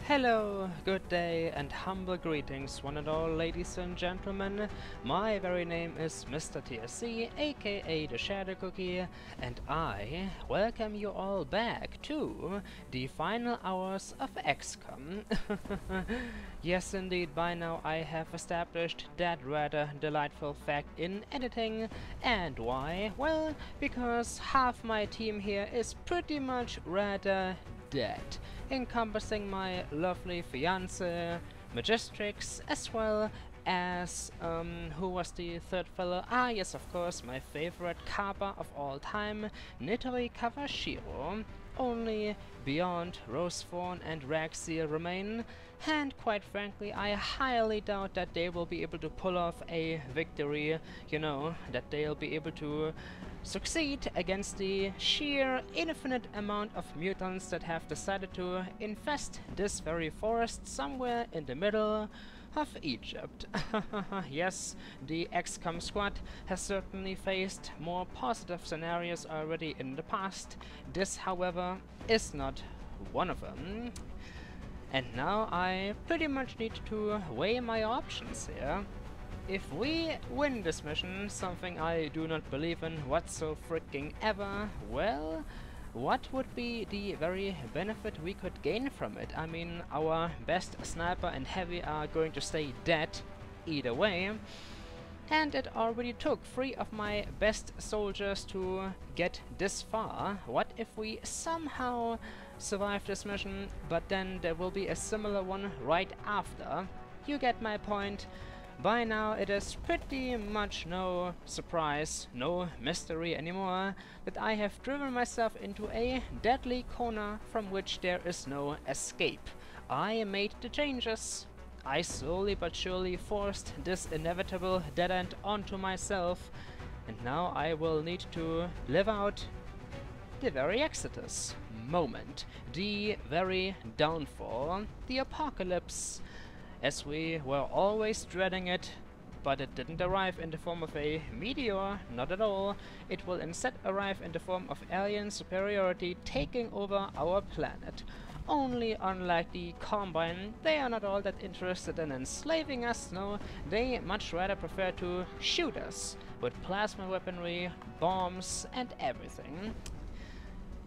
Hello, good day, and humble greetings, one and all, ladies and gentlemen. My very name is MisterTSC, aka TheShadowCookie, and I welcome you all back to the final hours of XCOM. Yes, indeed, by now I have established that rather delightful fact in editing. And why? Well, because half my team here is pretty much rather dead, encompassing my lovely fiance, Magistrix, as well as, who was the third fellow? Ah, yes, of course, my favorite Kappa of all time, Nitori Kawashiro. Only beyond Rosefawn and Ragseal remain, and quite frankly, I highly doubt that they will be able to pull off a victory, you know, that they'll be able to succeed against the sheer infinite amount of mutants that have decided to infest this very forest somewhere in the middle of Egypt. Yes, the XCOM squad has certainly faced more positive scenarios already in the past. This, however, is not one of them. And now I pretty much need to weigh my options here. If we win this mission, something I do not believe in whatso-freaking ever, well, what would be the very benefit we could gain from it? I mean, our best sniper and heavy are going to stay dead either way, and it already took 3 of my best soldiers to get this far. What if we somehow survive this mission, but then there will be a similar one right after? You get my point. By now it is pretty much no surprise, no mystery anymore, that I have driven myself into a deadly corner from which there is no escape. I made the changes. I slowly but surely forced this inevitable dead end onto myself, and now I will need to live out the very exodus moment, the very downfall, the apocalypse, as we were always dreading it. But it didn't arrive in the form of a meteor, not at all. It will instead arrive in the form of alien superiority taking over our planet. Only unlike the Combine, they are not all that interested in enslaving us, no, they much rather prefer to shoot us with plasma weaponry, bombs, and everything.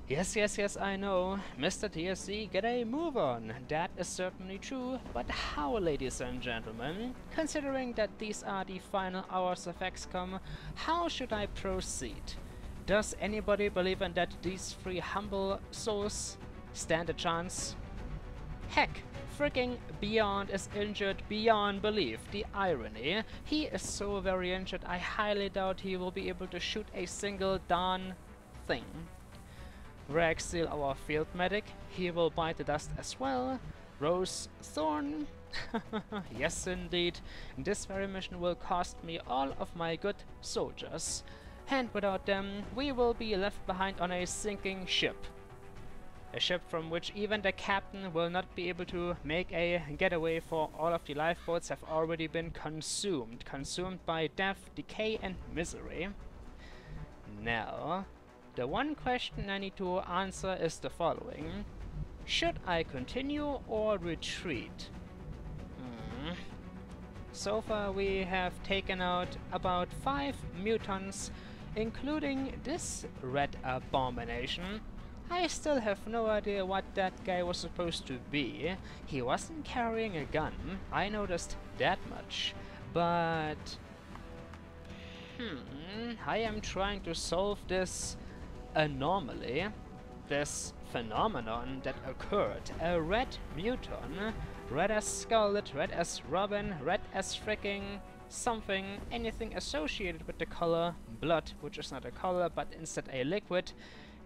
Yes, I know, MisterTSC, get a move on. That is certainly true, but how, ladies and gentlemen? Considering that these are the final hours of XCOM, how should I proceed? Does anybody believe in that these 3 humble souls stand a chance? Heck, freaking Beyond is injured beyond belief. The irony. He is so very injured, I highly doubt he will be able to shoot a single darn thing. Ragseal, our field medic, he will bite the dust as well. Rose Thorn, yes indeed, this very mission will cost me all of my good soldiers, and without them we will be left behind on a sinking ship. A ship from which even the captain will not be able to make a getaway, for all of the lifeboats have already been consumed by death, decay and misery. Now, the one question I need to answer is the following. Should I continue or retreat? So far we have taken out about 5 mutants, including this red abomination. I still have no idea what that guy was supposed to be. He wasn't carrying a gun, I noticed that much, but I am trying to solve this anomaly, this phenomenon that occurred. A red mutant, red as Scarlet, red as Robin, red as fricking something, anything associated with the color blood, which is not a color but instead a liquid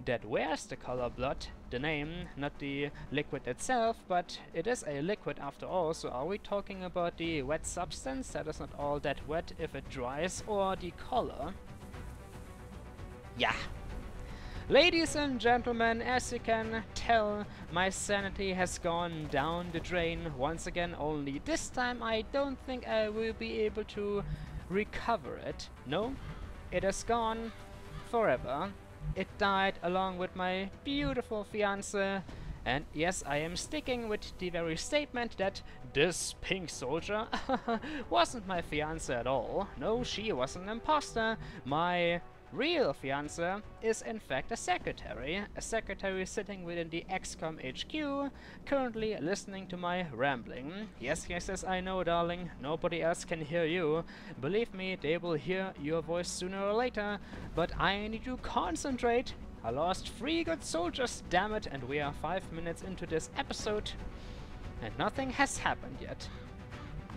that wears the color blood, the name, not the liquid itself, but it is a liquid after all. So are we talking about the wet substance that is not all that wet if it dries, or the color? Yeah. Ladies and gentlemen, as you can tell, my sanity has gone down the drain once again, only this time I don't think I will be able to recover it. No, it is gone forever. It died along with my beautiful fiancé And yes, I am sticking with the very statement that this pink soldier wasn't my fiancé at all. No, she was an imposter. My real fiancé is in fact a secretary sitting within the XCOM HQ, currently listening to my rambling. Yes, yes, yes, I know, darling, nobody else can hear you. Believe me, they will hear your voice sooner or later, but I need to concentrate. I lost 3 good soldiers, damn it, and we are 5 minutes into this episode, and nothing has happened yet.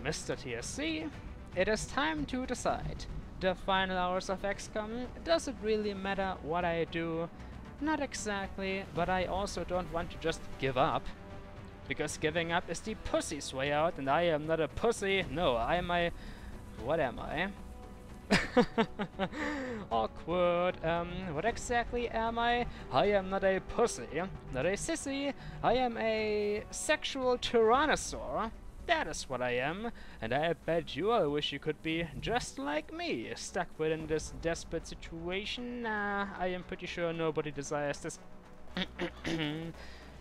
MisterTSC, it is time to decide. The final hours of XCOM, does it really matter what I do? Not exactly, but I also don't want to just give up. Because giving up is the pussy's way out, and I am not a pussy. No, I am a... what am I? Awkward. What exactly am I? I am not a pussy, not a sissy. I am a sexual tyrannosaur. That is what I am, and I bet you all wish you could be just like me, stuck within this desperate situation. I am pretty sure nobody desires this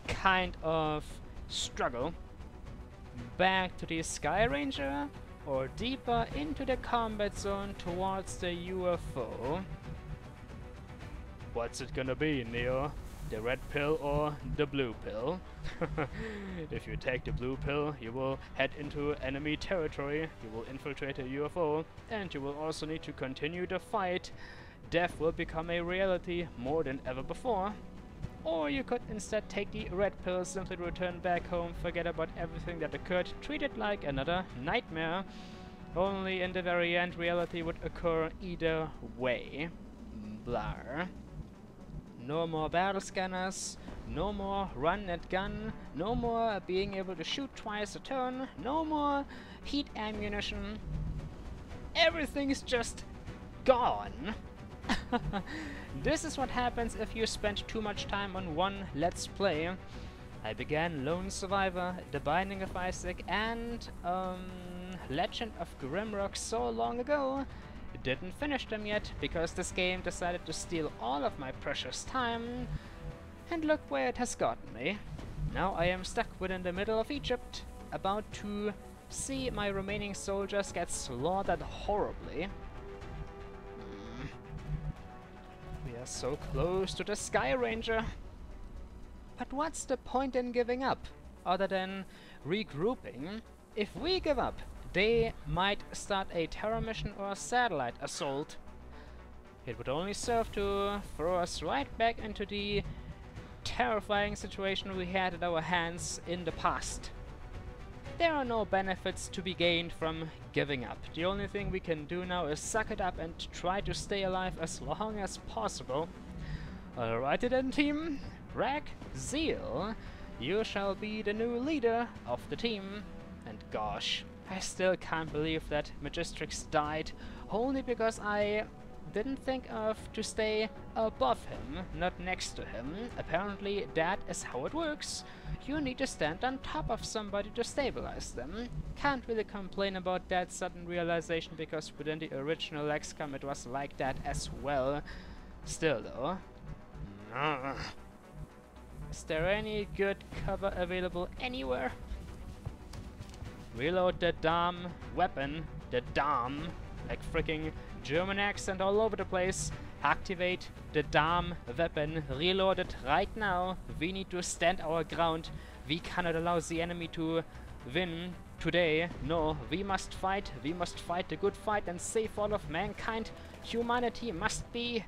kind of struggle. Back to the Sky Ranger, or deeper into the combat zone towards the UFO. What's it gonna be, Neo? The red pill or the blue pill? If you take the blue pill, you will head into enemy territory, you will infiltrate a UFO, and you will also need to continue the fight. Death will become a reality more than ever before. Or you could instead take the red pill, simply return back home, forget about everything that occurred, treat it like another nightmare. Only in the very end, reality would occur either way. Blah. No more battle scanners, no more run and gun, no more being able to shoot twice a turn, no more heat ammunition. Everything is just gone. This is what happens if you spend too much time on one Let's Play. I began Lone Survivor, The Binding of Isaac, and Legend of Grimrock so long ago. Didn't finish them yet, because this game decided to steal all of my precious time. And look where it has gotten me. Now I am stuck within the middle of Egypt, about to see my remaining soldiers get slaughtered horribly. We are so close to the Sky Ranger. But what's the point in giving up, other than regrouping? If we give up, they might start a terror mission or a satellite assault. It would only serve to throw us right back into the terrifying situation we had at our hands in the past. There are no benefits to be gained from giving up. The only thing we can do now is suck it up and try to stay alive as long as possible. Alrighty then, team. Zeal, you shall be the new leader of the team. And gosh, I still can't believe that Magistrix died, only because I didn't think of to stay above him, not next to him. Apparently that is how it works. You need to stand on top of somebody to stabilize them. Can't really complain about that sudden realization, because within the original XCOM it was like that as well. Still though. Is there any good cover available anywhere? Reload the damn weapon, the damn, like freaking German accent all over the place. Activate the damn weapon, reload it right now. We need to stand our ground. We cannot allow the enemy to win today. No, we must fight the good fight and save all of mankind. Humanity must be...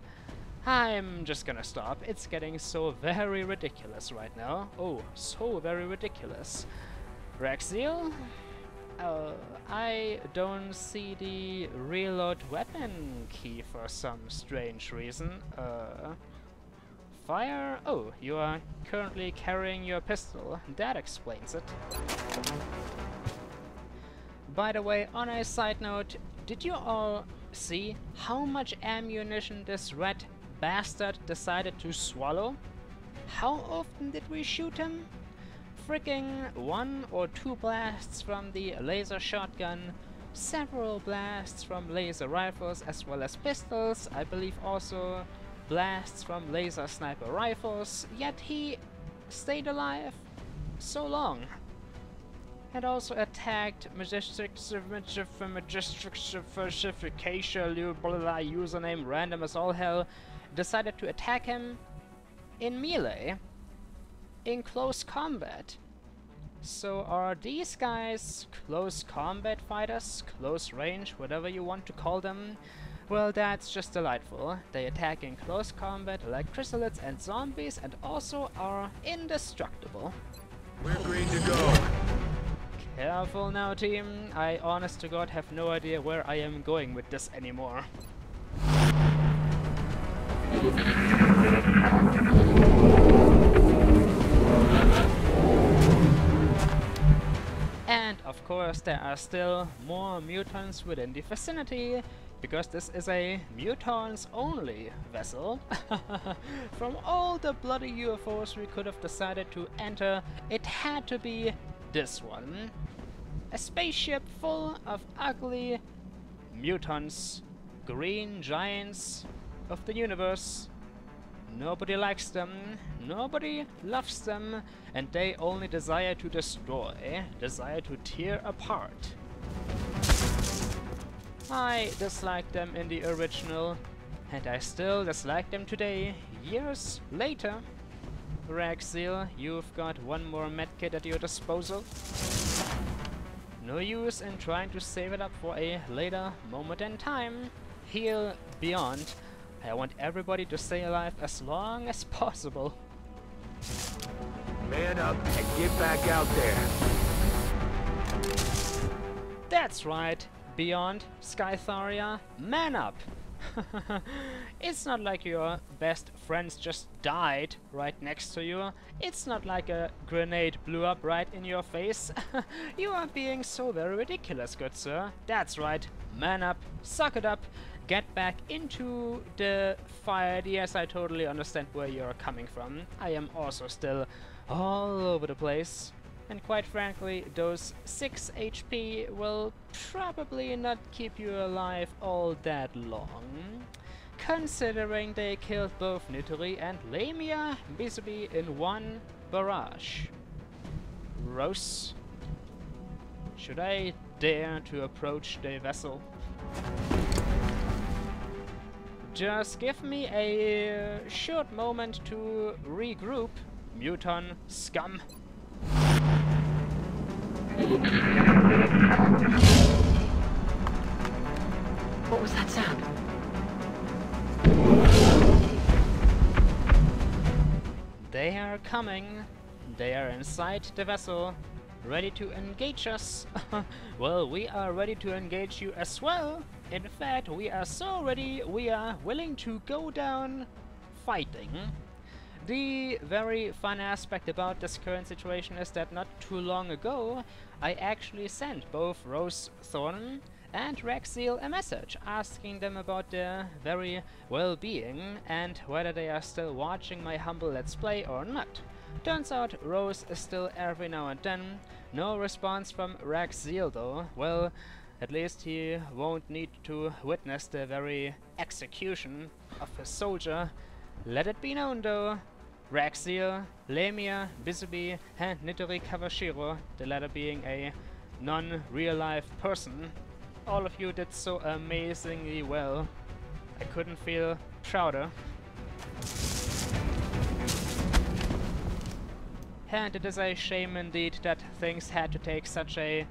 I'm just gonna stop. It's getting so very ridiculous right now. Oh, so very ridiculous. Rexil? I don't see the reload weapon key for some strange reason. Fire? Oh, you are currently carrying your pistol. That explains it. By the way, on a side note, did you all see how much ammunition this red bastard decided to swallow? How often did we shoot him? Freaking 1 or 2 blasts from the laser shotgun, several blasts from laser rifles as well as pistols, I believe also blasts from laser sniper rifles, yet he stayed alive so long. And also attacked username random as all hell, decided to attack him in melee, in close combat. So are these guys close combat fighters, close range, whatever you want to call them? Well, that's just delightful. They attack in close combat like chrysalids and zombies and also are indestructible. We're green to go. Careful now, team. I honest to God have no idea where I am going with this anymore. And of course there are still more mutants within the vicinity, because this is a mutants only vessel. From all the bloody UFOs we could have decided to enter, it had to be this one. A spaceship full of ugly mutants, green giants of the universe. Nobody likes them, nobody loves them, and they only desire to destroy, desire to tear apart. I disliked them in the original, and I still dislike them today, years later. Raxil, you've got one more medkit at your disposal. No use in trying to save it up for a later moment in time. Heal beyond. I want everybody to stay alive as long as possible. Man up and get back out there. That's right, Beyond, Skytharia, man up! It's not like your best friends just died right next to you. It's not like a grenade blew up right in your face. You are being so very ridiculous, good sir. That's right, man up, suck it up, get back into the fight. Yes, I totally understand where you're coming from. I am also still all over the place. And quite frankly, those 6 HP will probably not keep you alive all that long, considering they killed both Nitri and Lamia Bizabi in one barrage. Rose, should I dare to approach the vessel? Just give me a short moment to regroup, mutant scum. What was that sound? They are coming. They are inside the vessel, ready to engage us. Well, we are ready to engage you as well. In fact, we are so ready, we are willing to go down fighting. The very fun aspect about this current situation is that not too long ago, I actually sent both Rose Thorn and Raxil a message asking them about their very well-being and whether they are still watching my humble Let's Play or not. Turns out Rose is still every now and then. No response from Raxil though. Well, at least he won't need to witness the very execution of a soldier. Let it be known though, Raxil, Lamia, Bizabi, and Nitori Kawashiro, the latter being a non-real-life person. All of you did so amazingly well. I couldn't feel prouder. And it is a shame indeed that things had to take such a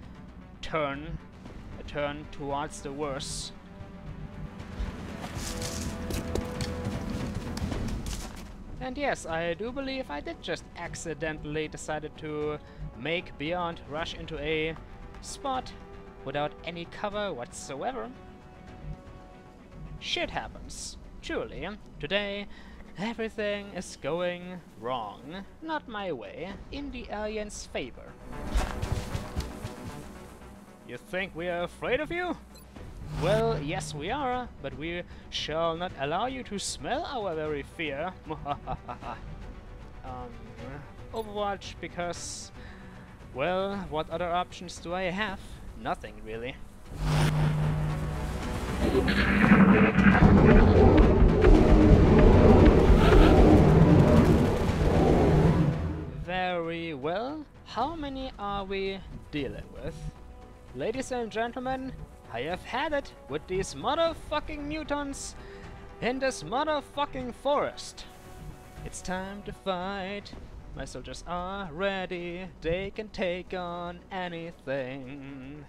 turn towards the worse. And yes, I do believe I did just accidentally decided to make Beyond rush into a spot without any cover whatsoever. Shit happens. Truly, today everything is going wrong. Not my way, in the aliens' favor. You think we are afraid of you? Well, yes we are, but we shall not allow you to smell our very fear. Overwatch, because, well, what other options do I have? Nothing, really. very well. How many are we dealing with? Ladies and gentlemen, I have had it with these motherfucking mutants in this motherfucking forest. It's time to fight. My soldiers are ready. They can take on anything.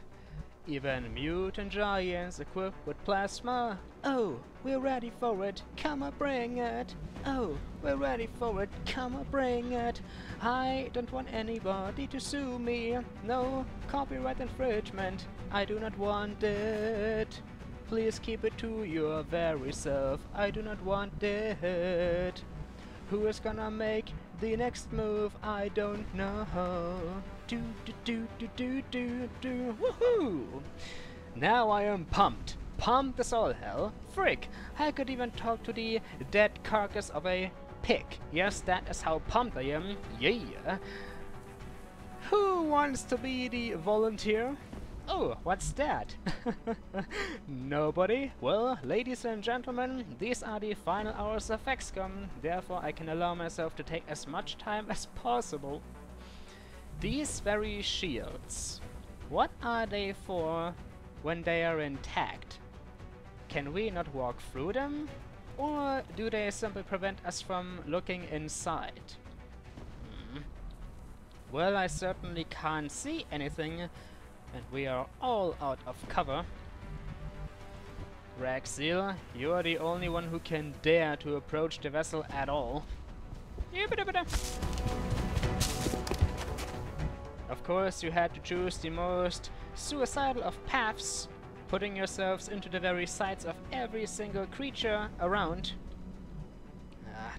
Even mutant giants equipped with plasma. Oh, we're ready for it. Come on, bring it. Oh, we're ready for it. Come on, bring it. I don't want anybody to sue me. No copyright infringement. I do not want it. Please keep it to your very self. I do not want it. Who is gonna make the next move? I don't know. Do do do do do do do. Woohoo! Now I am pumped. Pumped as all hell. Frick! I could even talk to the dead carcass of a pig. Yes, that is how pumped I am. Yeah. Who wants to be the volunteer? Oh, what's that? Nobody? Well, ladies and gentlemen, these are the final hours of XCOM, therefore I can allow myself to take as much time as possible. These very shields, what are they for when they are intact? Can we not walk through them? Or do they simply prevent us from looking inside? Well, I certainly can't see anything, and we are all out of cover. Raxil, you are the only one who can dare to approach the vessel at all. Of course, you had to choose the most suicidal of paths, putting yourselves into the very sights of every single creature around.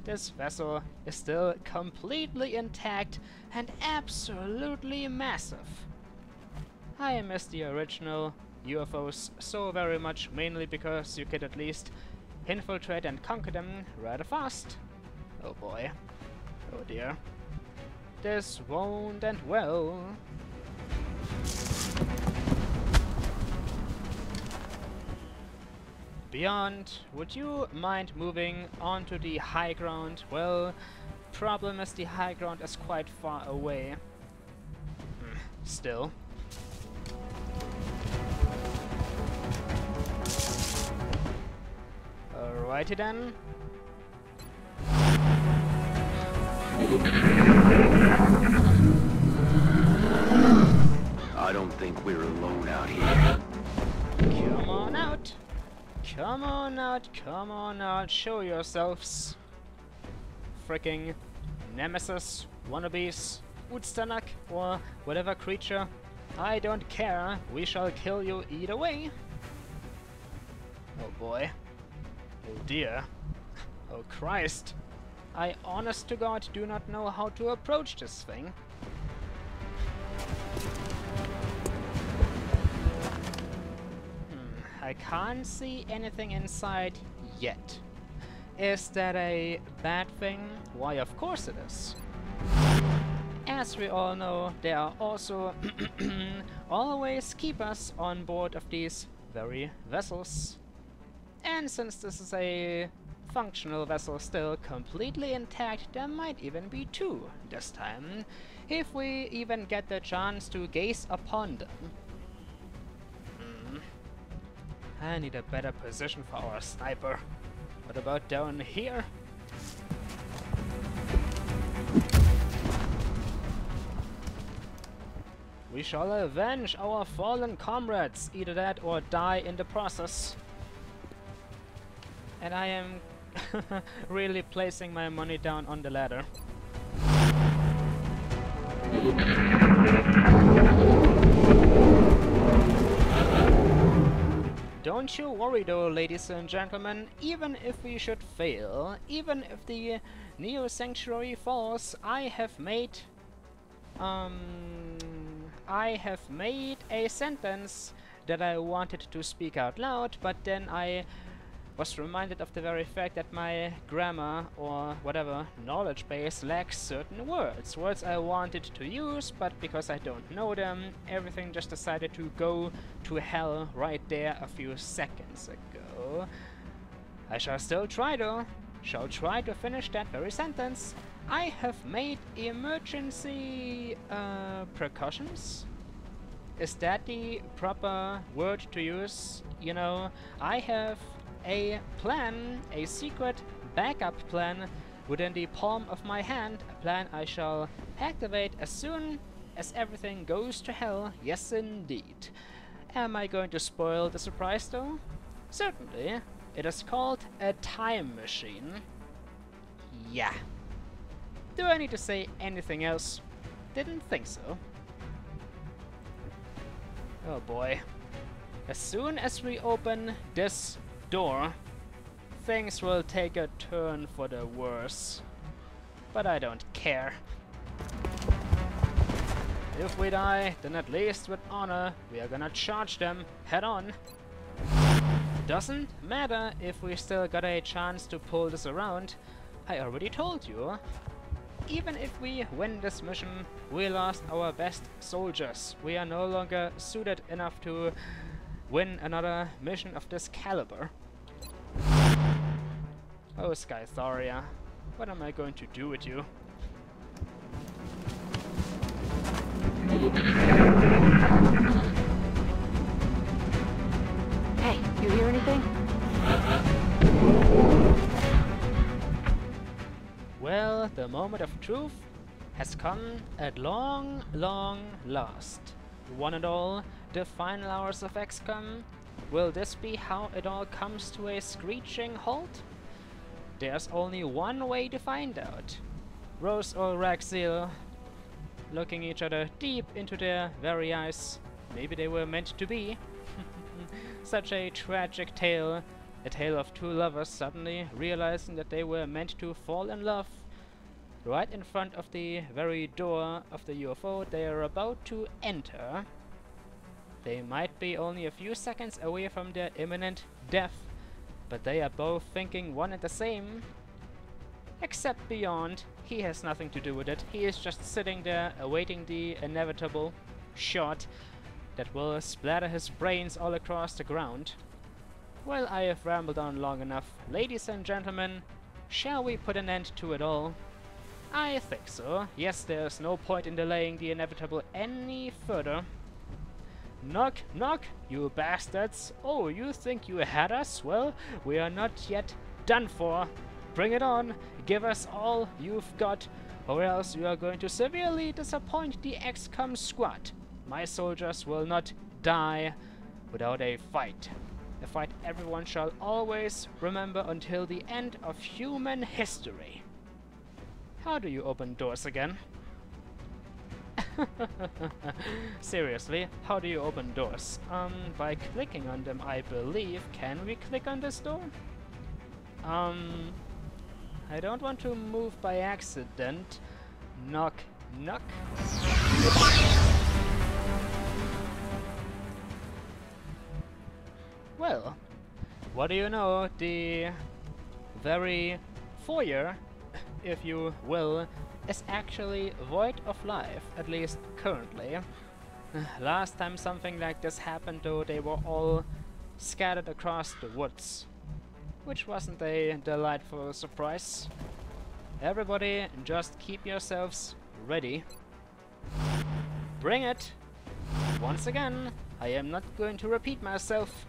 This vessel is still completely intact and absolutely massive. I miss the original UFOs so very much, mainly because you could at least infiltrate and conquer them rather fast. Oh boy. Oh dear. This won't end well. Beyond, would you mind moving onto the high ground? Well, problem is the high ground is quite far away. Still. Alrighty then. I don't think we're alone out here. Come on out. Come on out, come on out, show yourselves. Fricking Nemesis, wannabes, Utstanak, or whatever creature. I don't care, we shall kill you either way. Oh boy. Oh dear. Oh Christ. I honest to God do not know how to approach this thing. I can't see anything inside yet. Is that a bad thing? Why, of course it is. As we all know, there are also always keepers on board of these very vessels. And since this is a functional vessel still completely intact, there might even be two this time, if we even get the chance to gaze upon them. I need a better position for our sniper. What about down here? We shall avenge our fallen comrades, either that or die in the process. And I am really placing my money down on the ladder. Don't you worry though, ladies and gentlemen, even if we should fail, even if the Neo Sanctuary falls, I have made a sentence that I wanted to speak out loud, but then I was reminded of the very fact that my grammar or whatever knowledge base lacks certain words I wanted to use, but because I don't know them, everything just decided to go to hell right there a few seconds ago. I shall still try though, shall try to finish that very sentence. I have made emergency precautions. Is that the proper word to use? You know, I have a plan, a secret backup plan within the palm of my hand, a plan I shall activate as soon as everything goes to hell. Yes, indeed. Am I going to spoil the surprise though? Certainly. It is called a time machine. Yeah. Do I need to say anything else? Didn't think so. Oh boy. As soon as we open this door, things will take a turn for the worse. But I don't care. If we die, then at least with honor, we are gonna charge them head on. Doesn't matter if we still got a chance to pull this around. I already told you. Even if we win this mission, we lost our best soldiers. We are no longer suited enough to win another mission of this caliber. Oh, Skythoria, what am I going to do with you? Hey, you hear anything? Well, the moment of truth has come at long, long last. One and all, the final hours of XCOM. Will this be how it all comes to a screeching halt? There's only one way to find out. Rose or Raxil, looking each other deep into their very eyes. Maybe they were meant to be. Such a tragic tale. A tale of two lovers suddenly realizing that they were meant to fall in love. Right in front of the very door of the UFO they are about to enter. They might be only a few seconds away from their imminent death, but they are both thinking one and the same. Except Beyond, he has nothing to do with it. He is just sitting there awaiting the inevitable shot that will splatter his brains all across the ground. Well, I have rambled on long enough. Ladies and gentlemen, shall we put an end to it all? I think so. Yes, there's no point in delaying the inevitable any further. Knock, knock, you bastards! Oh, you think you had us? Well, we are not yet done for. Bring it on! Give us all you've got, or else you are going to severely disappoint the XCOM squad. My soldiers will not die without a fight. A fight everyone shall always remember until the end of human history. How do you open doors again? Seriously, how do you open doors? By clicking on them, I believe. Can we click on this door? I don't want to move by accident. Knock, knock. Well, what do you know? The very foyer, if you will, is actually void of life, at least currently. Last time something like this happened though, they were all scattered across the woods, which wasn't a delightful surprise. Everybody just keep yourselves ready. Bring it! Once again, I am not going to repeat myself.